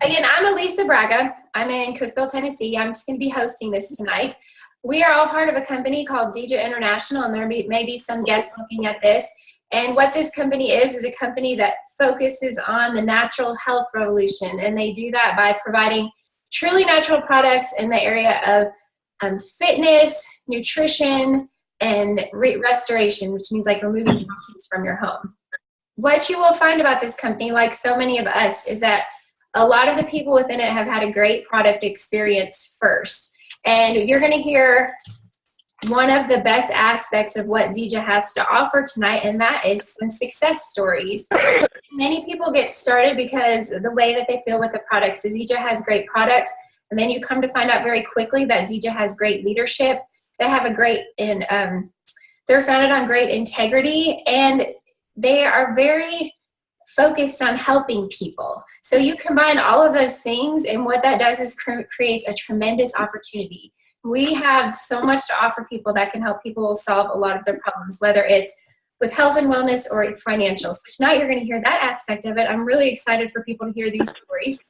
Again, I'm Elisa Braga. I'm in Cookeville, Tennessee. I'm just going to be hosting this tonight. We are all part of a company called Zija International, and there may be some guests looking at this. And what this company is a company that focuses on the natural health revolution. And they do that by providing truly natural products in the area of fitness, nutrition, and restoration, which means like removing toxins from your home. What you will find about this company, like so many of us, is that a lot of the people within it have had a great product experience first. And you're going to hear one of the best aspects of what Zija has to offer tonight, and that is some success stories. Many people get started because the way that they feel with the products. Zija has great products, and then you come to find out very quickly that Zija has great leadership. They have a great, they're founded on great integrity, and they are very focused on helping people. So you combine all of those things, and what that does is creates a tremendous opportunity. We have so much to offer people that can help people solve a lot of their problems, whether it's with health and wellness or financial. So tonight you're going to hear that aspect of it. I'm really excited for people to hear these stories.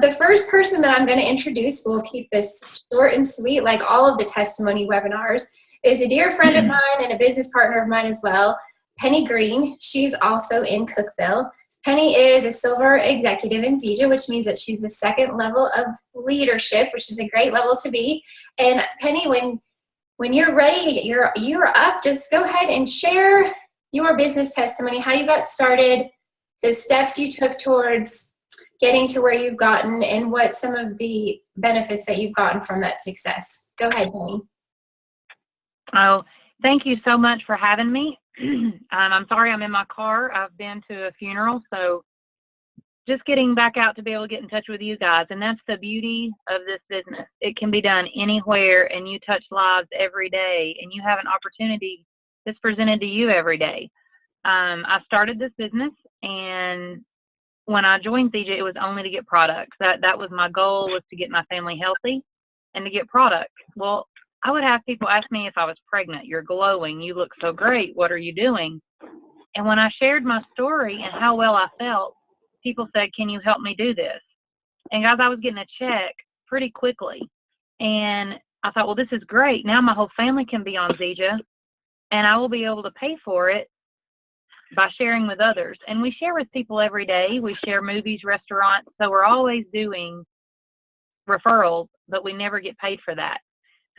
The first person that I'm going to introduce, we'll keep this short and sweet like all of the testimony webinars, is a dear friend of mine and a business partner of mine as well, Penny Green. She's also in Cookeville. Penny is a silver executive in Zija, which means that she's the second level of leadership, which is a great level to be. And Penny, when you're ready, you're up, just go ahead and share your business testimony, how you got started, the steps you took towards getting to where you've gotten, and what some of the benefits that you've gotten from that success. Go ahead, Penny. Oh, thank you so much for having me. I'm sorry I'm in my car. I've been to a funeral, so just getting back out to be able to get in touch with you guys. And that's the beauty of this business. It can be done anywhere, and you touch lives every day, and you have an opportunity that's presented to you every day. I started this business, and when I joined Zija, it was only to get products. That was my goal, was to get my family healthy and to get products. Well, I would have people ask me if I was pregnant. You're glowing. You look so great. What are you doing? And when I shared my story and how well I felt, people said, can you help me do this? And guys, I was getting a check pretty quickly. And I thought, well, this is great. Now my whole family can be on Zija, and I will be able to pay for it by sharing with others. And we share with people every day. We share movies, restaurants. So we're always doing referrals, but we never get paid for that.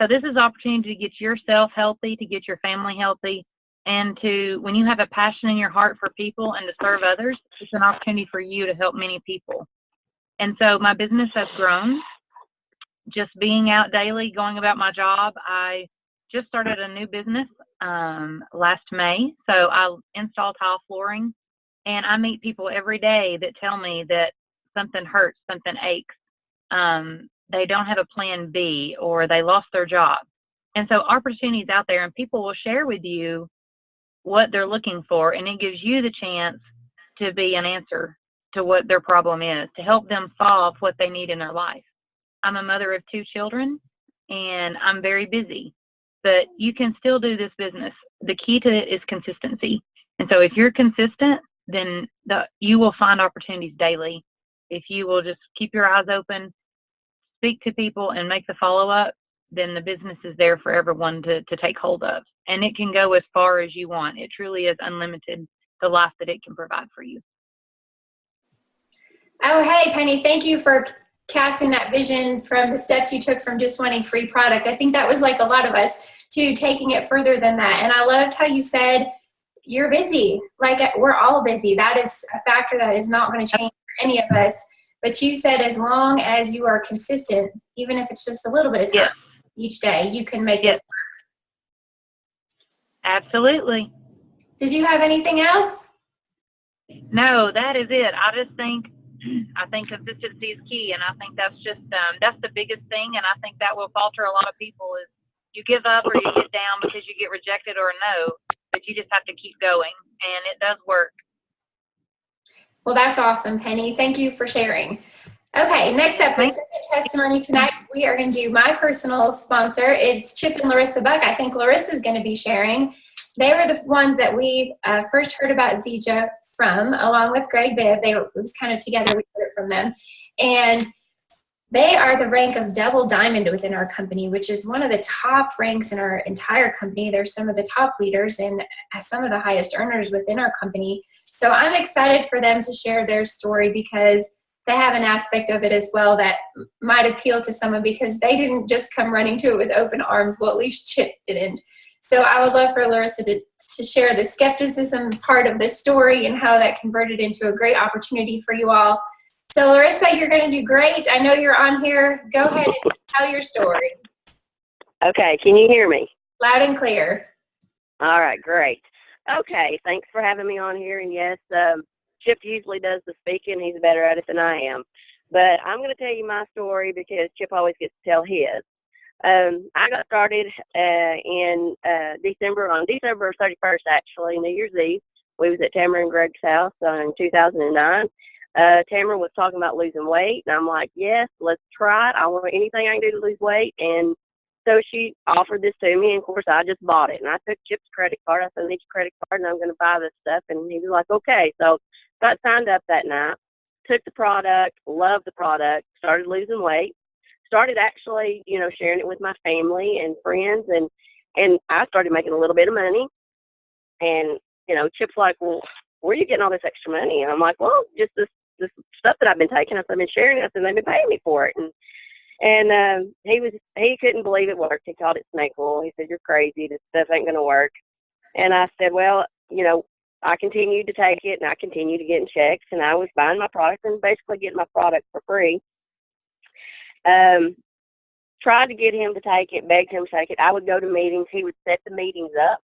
So this is an opportunity to get yourself healthy, to get your family healthy, and to, when you have a passion in your heart for people and to serve others, it's an opportunity for you to help many people. And so my business has grown. Just being out daily, going about my job. I just started a new business last May. So I install tile flooring, and I meet people every day that tell me that something hurts, something aches. They don't have a plan B, or they lost their job. And so opportunities out there, and people will share with you what they're looking for, and it gives you the chance to be an answer to what their problem is, to help them solve what they need in their life. I'm a mother of 2 children, and I'm very busy, but you can still do this business. The key to it is consistency. And so if you're consistent, then you will find opportunities daily. If you will just keep your eyes open, speak to people, and make the follow-up, then the business is there for everyone to take hold of. And it can go as far as you want. It truly is unlimited, the life that it can provide for you. Oh, hey, Penny, thank you for casting that vision from the steps you took from just wanting free product. I think that was like a lot of us, to taking it further than that. And I loved how you said you're busy. Like, we're all busy. That is a factor that is not going to change for any of us. But you said as long as you are consistent, even if it's just a little bit of time each day, you can make this work. Absolutely. Did you have anything else? No, that is it. I think consistency is key, and I think that's just that's the biggest thing. And I think that will falter a lot of people, is you give up or you get down because you get rejected or a no, but you just have to keep going, and it does work. Well, that's awesome, Penny. Thank you for sharing. Okay, next up, the second testimony tonight, we are going to do my personal sponsor. It's Chip and Larissa Buck. I think Larissa is going to be sharing. They were the ones that we first heard about Zija from, along with Bibb. It was kind of together, we heard it from them. And they are the rank of double diamond within our company, which is one of the top ranks in our entire company. They're some of the top leaders and some of the highest earners within our company. So I'm excited for them to share their story because they have an aspect of it as well that might appeal to someone because they didn't just come running to it with open arms. Well, at least Chip didn't. So I would love for Larissa to share the skepticism part of this story and how that converted into a great opportunity for you all. So Larissa, you're going to do great. I know you're on here. Go ahead and tell your story. Okay, can you hear me? Loud and clear. All right, great. Okay, thanks for having me on here. And yes, Chip usually does the speaking. He's better at it than I am. But I'm going to tell you my story because Chip always gets to tell his. I got started on December 31st, actually, New Year's Eve. We was at Tamara and Greg's house in 2009. Tamara was talking about losing weight, and I'm like, yes, let's try it. I want anything I can do to lose weight. And so she offered this to me, and of course, I just bought it. And I took Chip's credit card. I said, I need your credit card, and I'm going to buy this stuff. And he was like, okay. So got signed up that night, took the product, loved the product, started losing weight, started actually, sharing it with my family and friends. And I started making a little bit of money. And, Chip's like, well, where are you getting all this extra money? And I'm like, well, just this stuff that I've been taking. I said, I've been sharing it, and they've been paying me for it. And he couldn't believe it worked. He called it snake oil. He said, you're crazy. This stuff ain't going to work. And I said, well, I continued to take it, and I continued to get in checks, and I was buying my product and basically getting my product for free. Tried to get him to take it, begged him to take it. I would go to meetings. He would set the meetings up,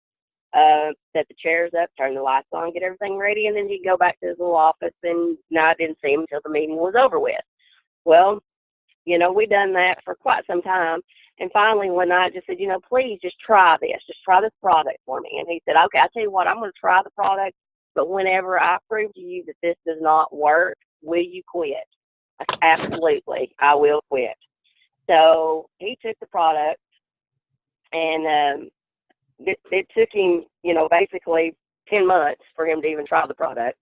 set the chairs up, turn the lights on, get everything ready, and then he'd go back to his little office, and I didn't see him until the meeting was over with. Well, we done that for quite some time, and finally one night just said, please just try this. Just try this product for me. And he said, okay, I'll tell you what, I'm going to try the product, but whenever I prove to you that this does not work, will you quit? I said, absolutely, I will quit. So he took the product, and it took him, basically 10 months for him to even try the product.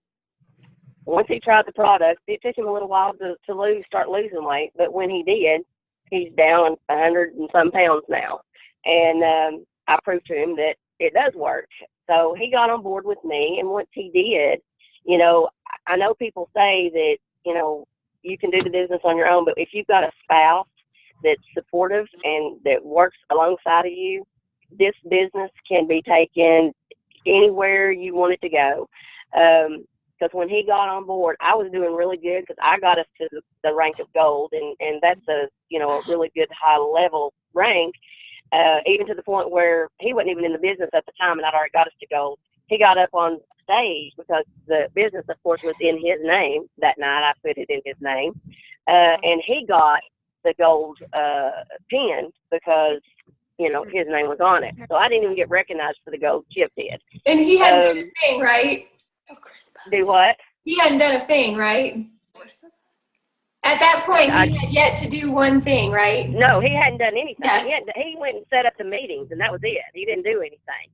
Once he tried the product, it took him a little while to start losing weight. But when he did, he's down 100 and some pounds now. And I proved to him that it does work. So he got on board with me. And once he did, I know people say that, you can do the business on your own, but if you've got a spouse that's supportive and that works alongside of you, this business can be taken anywhere you want it to go. Because when he got on board, I was doing really good because I got us to the rank of gold, and that's a really good high level rank, even to the point where he wasn't even in the business at the time, and I'd already got us to gold. He got up on stage because the business, of course, was in his name that night. I put it in his name, and he got the gold pin because his name was on it. So I didn't even get recognized for the gold. Chip did. And he hadn't done a thing, right? Do what? He hadn't done a thing, right? At that point, he had yet to do one thing, right? No, he hadn't done anything. Yeah. He went and set up the meetings, and that was it. He didn't do anything.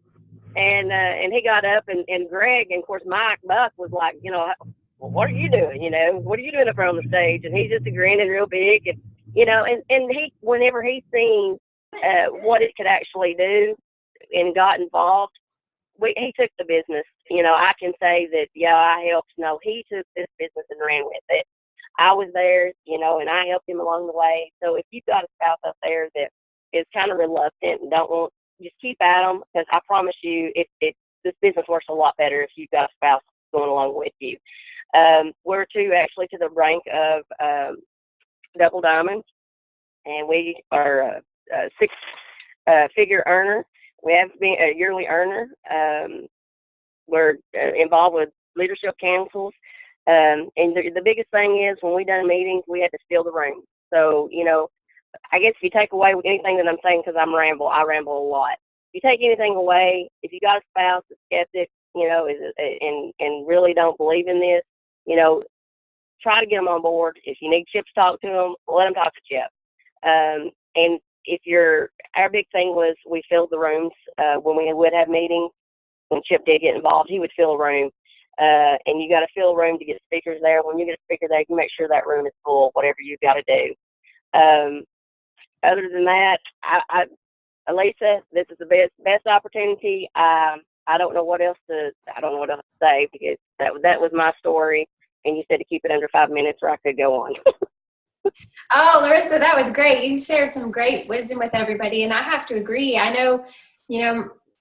And he got up, and Greg, and of course Mike Buck was like, well, what are you doing? What are you doing up there on the stage? And he's just grinning real big, and he, whenever he seen what it could actually do, and got involved, he took the business. I can say that, I helped. No, he took this business and ran with it. I was there, and I helped him along the way. So if you've got a spouse out there that is kind of reluctant and don't want, just keep at them, because I promise you, this business works a lot better if you've got a spouse going along with you. We're actually to the rank of double diamond, and we are a six-figure earner. We have been a yearly earner. We're involved with leadership councils. And the biggest thing is when we done meetings, we had to fill the room. So, I guess if you take away anything that I'm saying, because I ramble a lot. If you take anything away, if you got a spouse that's skeptic, and really don't believe in this, try to get them on board. If you need Chip to talk to them, let them talk to Chip. And our big thing was we filled the rooms when we would have meetings. When Chip did get involved, he would fill a room. and you got to fill a room to get speakers there. When you get a speaker there, you make sure that room is full, whatever you've got to do. Other than that, Elisa, this is the best opportunity. I don't know what else to say, because that was my story, and you said to keep it under 5 minutes or I could go on. Oh, Larissa, that was great. You shared some great wisdom with everybody, and I have to agree. I know,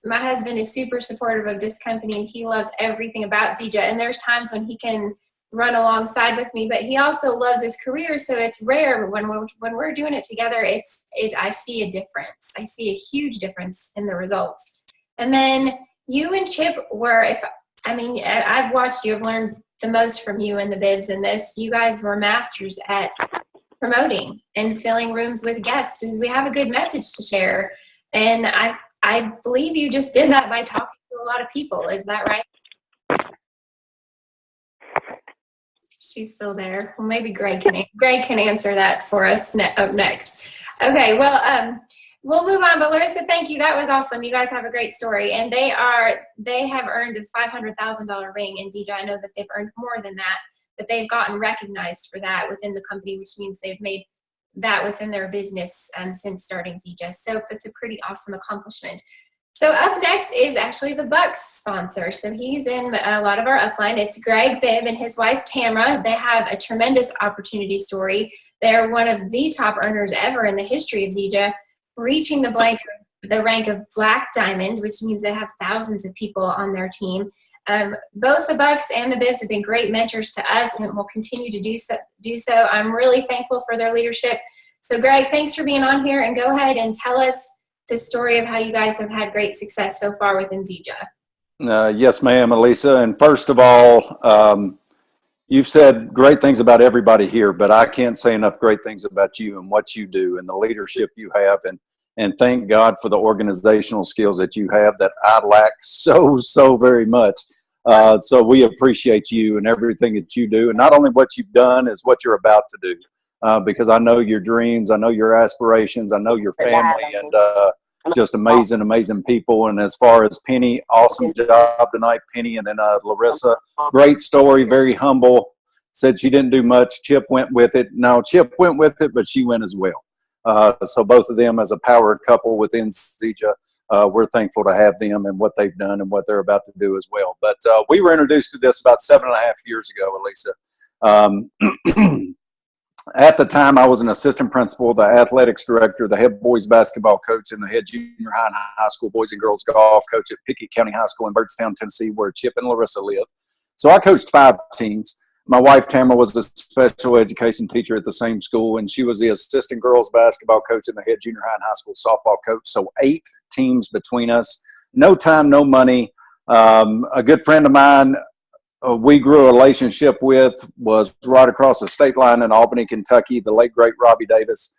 my husband is super supportive of this company, and he loves everything about Zija, and there's times when he can run alongside with me, but he also loves his career, so it's rare when we're doing it together. I see a difference. I see a huge difference in the results. And then you and Chip I've watched you. I've learned the most from you and the Bibbs in this. You guys were masters at promoting and filling rooms with guests because we have a good message to share. And I believe you just did that by talking to a lot of people. Is that right? She's still there. Well, maybe Greg can answer that for us up next. Okay, well, we'll move on. But Larissa, thank you. That was awesome. You guys have a great story, and they have earned a $500,000 ring in Zija. I know that they've earned more than that, but they've gotten recognized for that within the company, which means they've made that within their business since starting Zija. So that's a pretty awesome accomplishment. So up next is actually the Bucks sponsor. So he's in a lot of our upline. It's Greg Bibb and his wife Tamara. They have a tremendous opportunity story. They're one of the top earners ever in the history of Zija, reaching the rank of Black Diamond, which means they have thousands of people on their team. Both the Bucks and the Bibbs have been great mentors to us and will continue to do so. I'm really thankful for their leadership. So Greg, thanks for being on here, and go ahead and tell us the story of how you guys have had great success so far within Zija. Yes, ma'am, Elisa. And first of all, you've said great things about everybody here, but I can't say enough great things about you and what you do and the leadership you have. And thank God for the organizational skills that you have that I lack so very much. So we appreciate you and everything that you do. And not only what you've done is what you're about to do. Because I know your dreams, I know your aspirations, I know your family, and just amazing people. And as far as Penny, awesome job tonight, Penny. And then Larissa, great story, very humble, said she didn't do much. Chip went with it. No, Chip went with it, but she went as well. So both of them as a power couple within Zija, we're thankful to have them and what they've done and what they're about to do as well. But we were introduced to this about 7.5 years ago, Elisa. At the time, I was an assistant principal, the athletics director, the head boys basketball coach, and the head junior high and high school boys and girls golf coach at Pickett County High School in Byrdstown, Tennessee, where Chip and Larissa live. So I coached 5 teams. My wife, Tamara, was a special education teacher at the same school, and she was the assistant girls basketball coach and the head junior high and high school softball coach. So 8 teams between us. No time, no money. A good friend of mine, we grew a relationship with, was right across the state line in Albany, Kentucky, the late, great Robbie Davis.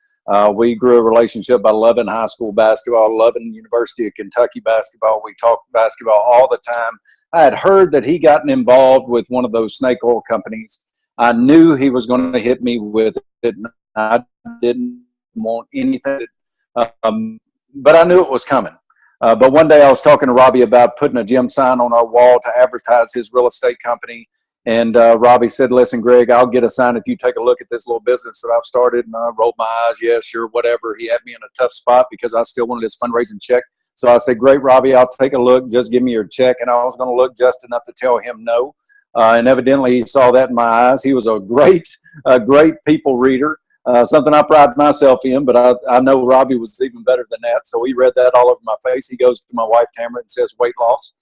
We grew a relationship by loving high school basketball, loving University of Kentucky basketball. We talked basketball all the time. I had heard that he gotten involved with one of those snake oil companies. I knew he was going to hit me with it. I didn't want anything, but I knew it was coming. But one day I was talking to Robbie about putting a gym sign on our wall to advertise his real estate company. And Robbie said, listen, Greg, I'll get a sign if you take a look at this little business that I've started. And I rolled my eyes. Yeah, sure, whatever. He had me in a tough spot because I still wanted his fundraising check. So I said, great, Robbie, I'll take a look. Just give me your check. And I was going to look just enough to tell him no. And evidently he saw that in my eyes. He was a great people reader. Something I pride myself in, but I know Robbie was even better than that. So he read that all over my face. He goes to my wife, Tamara, and says, weight loss.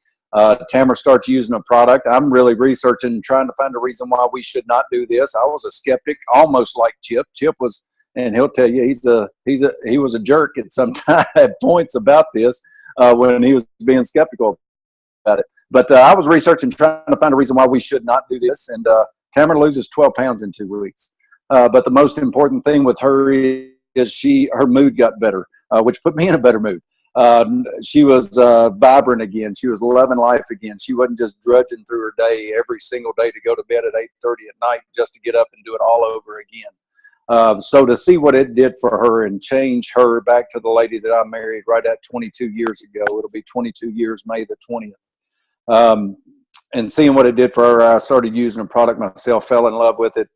Tamara starts using a product. I'm really researching, trying to find a reason why we should not do this. I was a skeptic, almost like Chip. Chip was, and he'll tell you, he was a jerk at some time, at points about this when he was being skeptical about it. But I was researching, trying to find a reason why we should not do this. And Tamara loses 12 pounds in 2 weeks. But the most important thing with her is her mood got better, which put me in a better mood. She was vibrant again. She was loving life again. She wasn't just drudging through her day every single day to go to bed at 8:30 at night just to get up and do it all over again. So to see what it did for her and change her back to the lady that I married right at 22 years ago, it'll be 22 years, May the 20th. and seeing what it did for her, I started using the product myself, fell in love with it.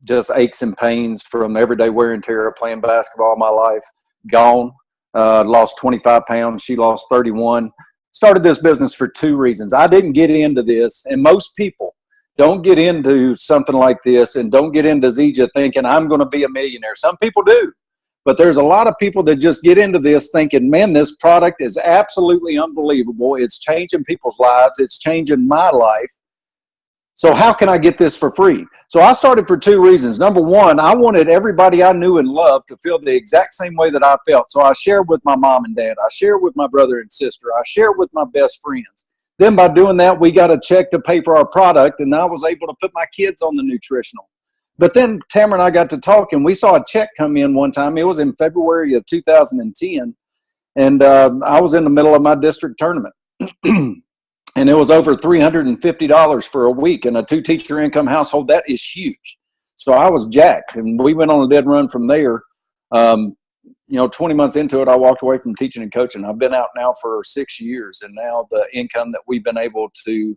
Just aches and pains from everyday wear and tear of playing basketball all my life, gone. Lost 25 pounds. She lost 31. Started this business for 2 reasons. I didn't get into this, and most people don't get into something like this and don't get into Zija thinking I'm going to be a millionaire. Some people do. But there's a lot of people that just get into this thinking, man, this product is absolutely unbelievable. It's changing people's lives. It's changing my life. So how can I get this for free? So I started for 2 reasons. Number one, I wanted everybody I knew and loved to feel the exact same way that I felt. So I shared with my mom and dad. I shared with my brother and sister. I shared with my best friends. Then by doing that, we got a check to pay for our product, and I was able to put my kids on the nutritional. But then Tamara and I got to talking. We saw a check come in one time. It was in February of 2010, and I was in the middle of my district tournament. And it was over $350 for a week. In a 2-teacher income household, that is huge. So I was jacked, and we went on a dead run from there. 20 months into it, I walked away from teaching and coaching. I've been out now for 6 years, and now the income that we've been able to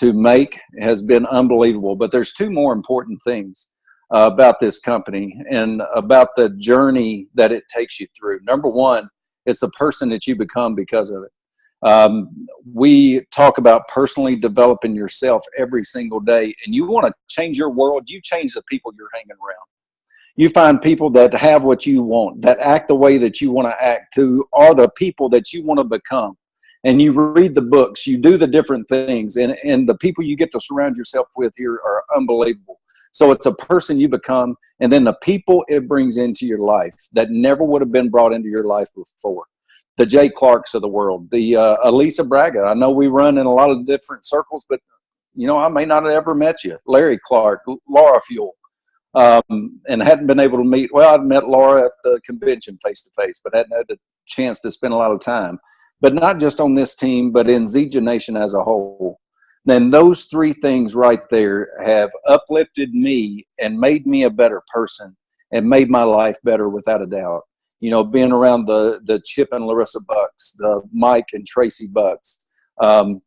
make has been unbelievable. But there's 2 more important things about this company and about the journey that it takes you through. Number one, it's the person that you become because of it. We talk about personally developing yourself every single day, and you want to change your world, you change the people you're hanging around. You find people that have what you want, that act the way that you want to act, to are the people that you want to become. And you read the books, you do the different things, and the people you get to surround yourself with here are unbelievable. So it's a person you become, and then the people it brings into your life that never would have been brought into your life before. The Jay Clarks of the world, the Elisa Braga. I know we run in a lot of different circles, but I may not have ever met you. Larry Clark, Laura Fuel, and hadn't been able to meet. Well, I'd met Laura at the convention face to face, but hadn't had the chance to spend a lot of time. But not just on this team, but in Zija Nation as a whole. Then those 3 things right there have uplifted me and made me a better person and made my life better without a doubt. Being around the Chip and Larissa Bucks, the Mike and Tracy Bucks, the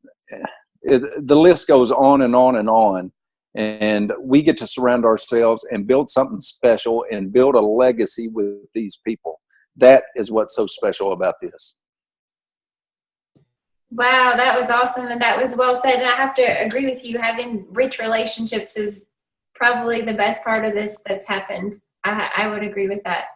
list goes on and on and on. And we get to surround ourselves and build something special and build a legacy with these people. That is what's so special about this. Wow, that was awesome, and that was well said. And I have to agree with you. Having rich relationships is probably the best part of this that's happened. I would agree with that.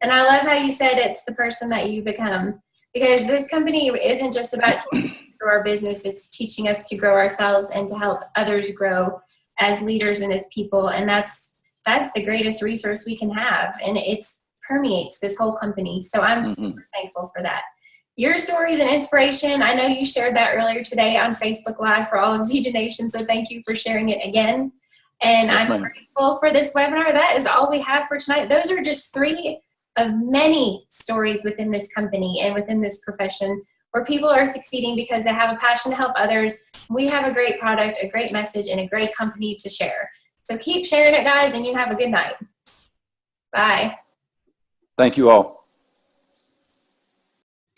And I love how you said it's the person that you become, because this company isn't just about teaching us to grow our business. It's teaching us to grow ourselves and to help others grow as leaders and as people. And that's the greatest resource we can have. And it permeates this whole company. So I'm super thankful for that. Your story is an inspiration. I know you shared that earlier today on Facebook Live for all of Zija Nation, so thank you for sharing it again. And yes, I'm grateful for this webinar. That is all we have for tonight. Those are just 3 of many stories within this company and within this profession where people are succeeding because they have a passion to help others. We have a great product, a great message, and a great company to share. So keep sharing it, guys, and you have a good night. Bye. Thank you all.